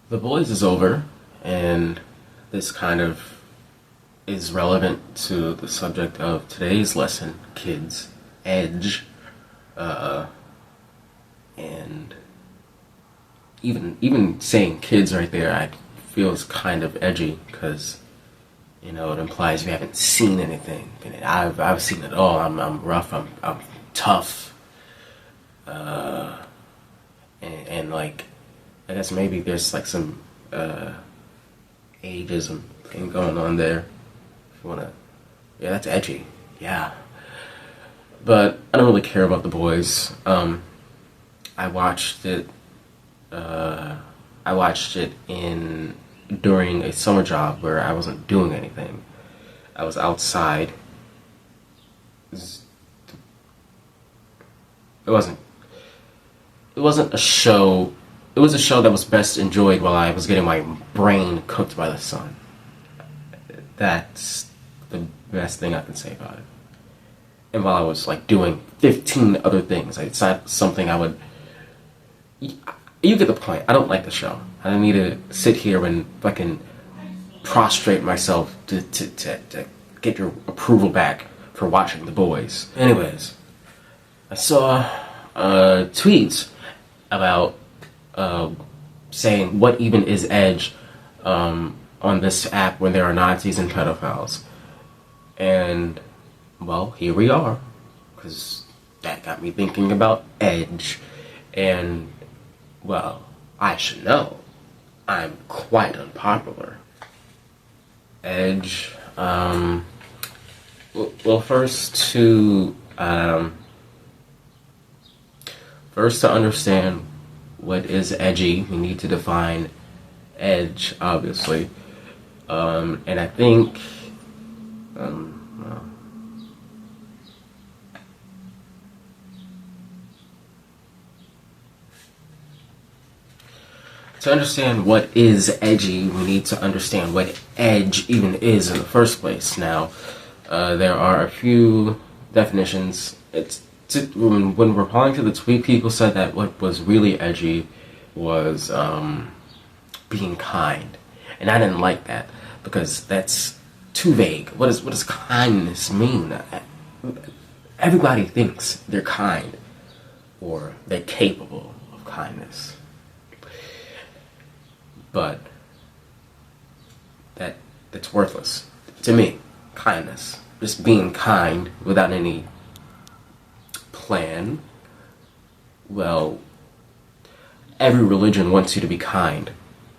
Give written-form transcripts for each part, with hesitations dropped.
The Boys is over, and this kind of is relevant to the subject of today's lesson, kids, edge, and even saying kids right there, I feel is kind of edgy because it implies you haven't seen anything. And I've seen it all. I'm rough. I'm tough, and like I guess maybe there's like some ageism thing going on there. If you wanna, yeah, that's edgy. Yeah, but I don't really care about The Boys. I watched it. I watched it during a summer job where I wasn't doing anything. I was outside. It wasn't. It wasn't a show. It was a show that was best enjoyed while I was getting my brain cooked by the sun. That's the best thing I can say about it. And while I was like doing 15 other things, it's not something I would. You get the point. I don't like the show. I don't need to sit here and fucking prostrate myself to get your approval back for watching The Boys. Anyways, I saw tweets about saying what even is edge on this app when there are Nazis and pedophiles. And, well, here we are. Because that got me thinking about edge. And, well, I should know. I'm quite unpopular. Edge, well, first to understand what is edgy, we need to define edge, obviously. And I think, well, to understand what is edgy, we need to understand what edge even is in the first place. Now, there are a few definitions. When replying to the tweet, people said that what was really edgy was being kind, and I didn't like that because that's too vague. What does kindness mean? Everybody thinks they're kind or they're capable of kindness, but that's worthless to me. Kindness, just being kind without any plan. Well, every religion wants you to be kind,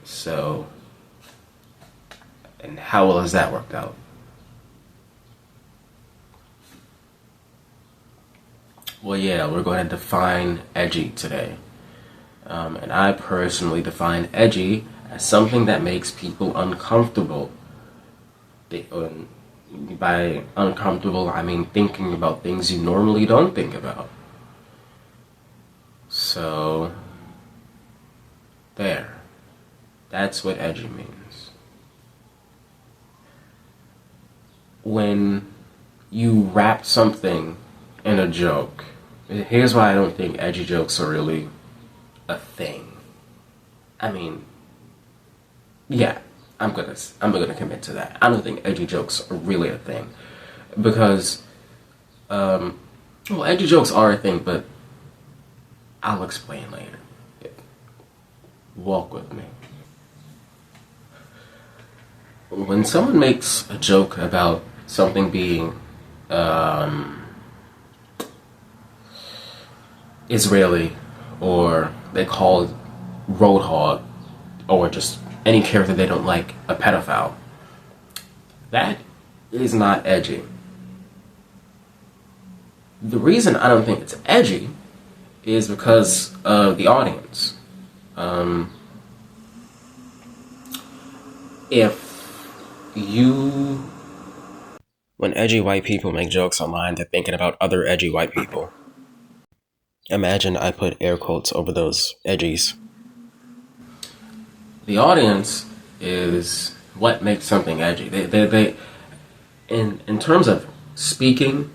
so, and how well has that worked out? Well, yeah, we're going to define edgy today. And I personally define edgy as something that makes people uncomfortable. By uncomfortable, I mean thinking about things you normally don't think about. So, there. That's what edgy means. When you wrap something in a joke, here's why I don't think edgy jokes are really a thing. I mean, yeah, I'm gonna commit to that. I don't think edgy jokes are really a thing because, well, edgy jokes are a thing, but I'll explain later. Walk with me. When someone makes a joke about something being Israeli, or they call it Roadhog, or just any character they don't like a pedophile, that is not edgy. The reason I don't think it's edgy is because of the audience. When edgy white people make jokes online, they're thinking about other edgy white people. Imagine I put air quotes over those edgies. The audience is what makes something edgy. They in terms of speaking,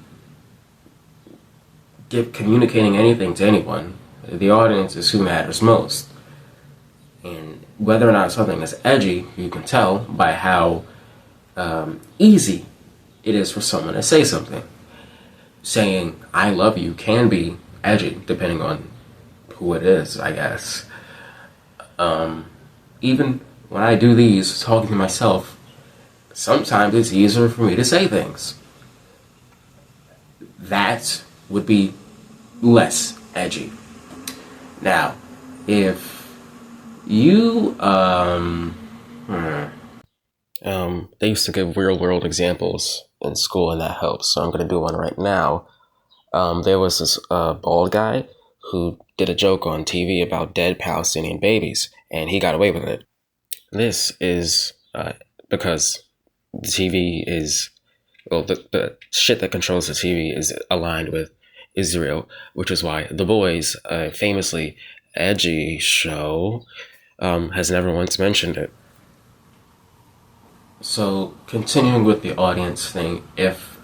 communicating anything to anyone, the audience is who matters most. And whether or not something is edgy, you can tell by how easy it is for someone to say something. Saying "I love you" can be edgy, depending on who it is, I guess. Even when I do these, talking to myself, sometimes it's easier for me to say things. That would be less edgy. Now, if you, they used to give real world examples in school, and that helps. So I'm going to do one right now. There was this bald guy who did a joke on TV about dead Palestinian babies, and he got away with it. This is because the TV is, well, the shit that controls the TV is aligned with Israel, which is why The Boys, a famously edgy show, has never once mentioned it. So, continuing with the audience thing, if,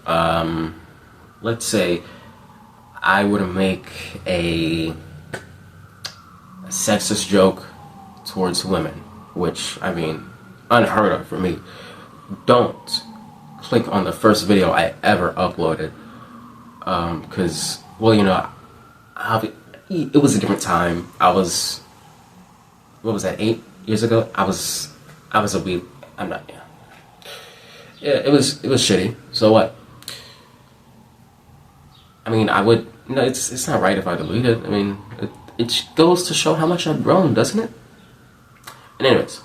let's say, I were to make a sexist joke towards women, which, I mean, unheard of for me, don't click on the first video I ever uploaded. Because, well, you know, it was a different time. I was, what was that, 8 years ago? I was a wee, I'm not, yeah. Yeah, it was shitty. So what? I mean, I would, no, it's not right if I delete it. I mean, it goes to show how much I've grown, doesn't it? And anyways,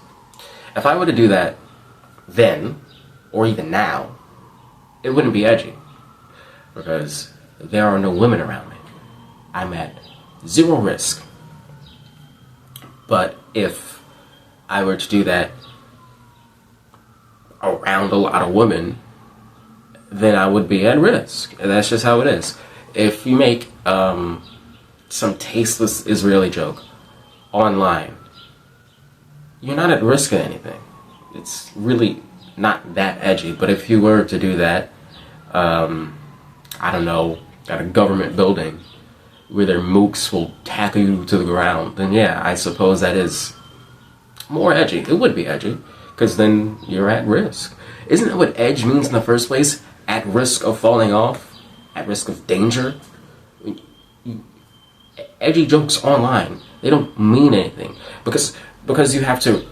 if I were to do that then, or even now, it wouldn't be edgy. Because there are no women around me. I'm at zero risk. But if I were to do that around a lot of women, then I would be at risk. And that's just how it is. If you make some tasteless Israeli joke online, you're not at risk of anything. It's really not that edgy. But if you were to do that, I don't know, at a government building where their mooks will tackle you to the ground, then yeah, I suppose that is more edgy. It would be edgy, because then you're at risk. Isn't that what edge means in the first place? At risk of falling off? At risk of danger? Edgy jokes online, they don't mean anything. Because you have to,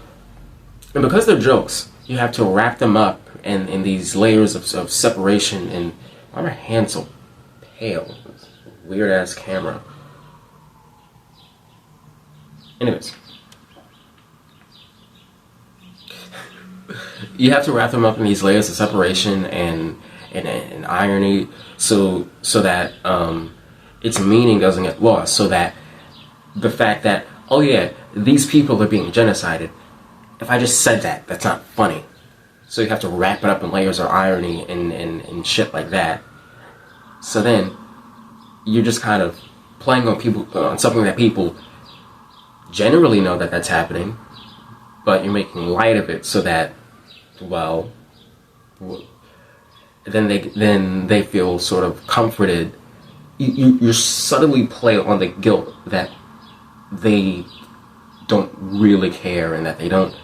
and because they're jokes, you have to wrap them up in these layers of separation. And why are my hands so pale? Weird ass camera. Anyways, you have to wrap them up in these layers of separation and irony, so that its meaning doesn't get lost. So that the fact that, oh yeah, these people are being genocided, if I just said that, that's not funny. So you have to wrap it up in layers of irony and shit like that. So then you're just kind of playing on people, on something that people generally know that that's happening, but you're making light of it so that, well, then they feel sort of comforted. You subtly play on the guilt that they don't really care and that they don't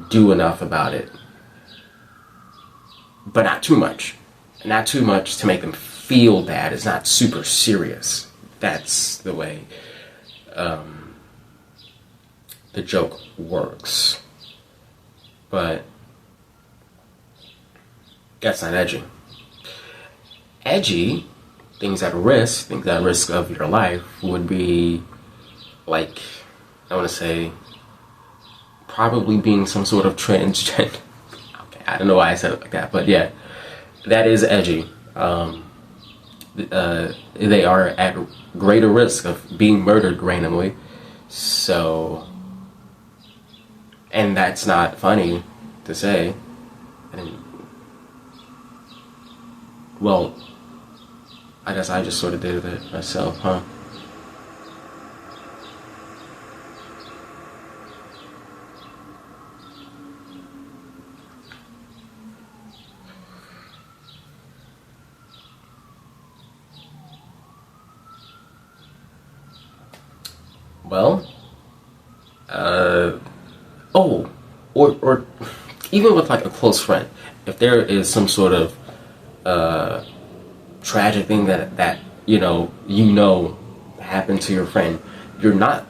do enough about it, but not too much. Not too much to make them feel bad. It's not super serious. That's the way the joke works. But that's not edgy. Edgy, things at risk of your life would be like, I want to say, probably being some sort of transgender. Okay, I don't know why I said it like that, but yeah, that is edgy. They are at greater risk of being murdered randomly. So, and that's not funny to say. Well, I guess I just sort of did it myself, huh? Well, or even with like a close friend, if there is some sort of tragic thing that happened to your friend, you're not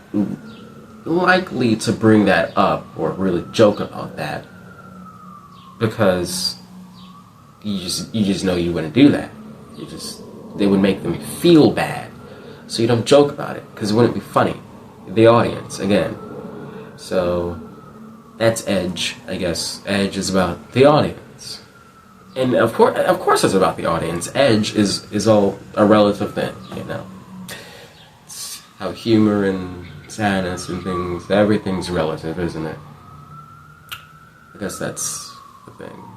likely to bring that up or really joke about that, because you just know you wouldn't do that. They would make them feel bad, so you don't joke about it because it wouldn't be funny. The audience again. So that's Edge, I guess. Edge is about the audience, and of course, it's about the audience. Edge is all a relative thing, It's how humor and sadness and things, everything's relative, isn't it? I guess that's the thing.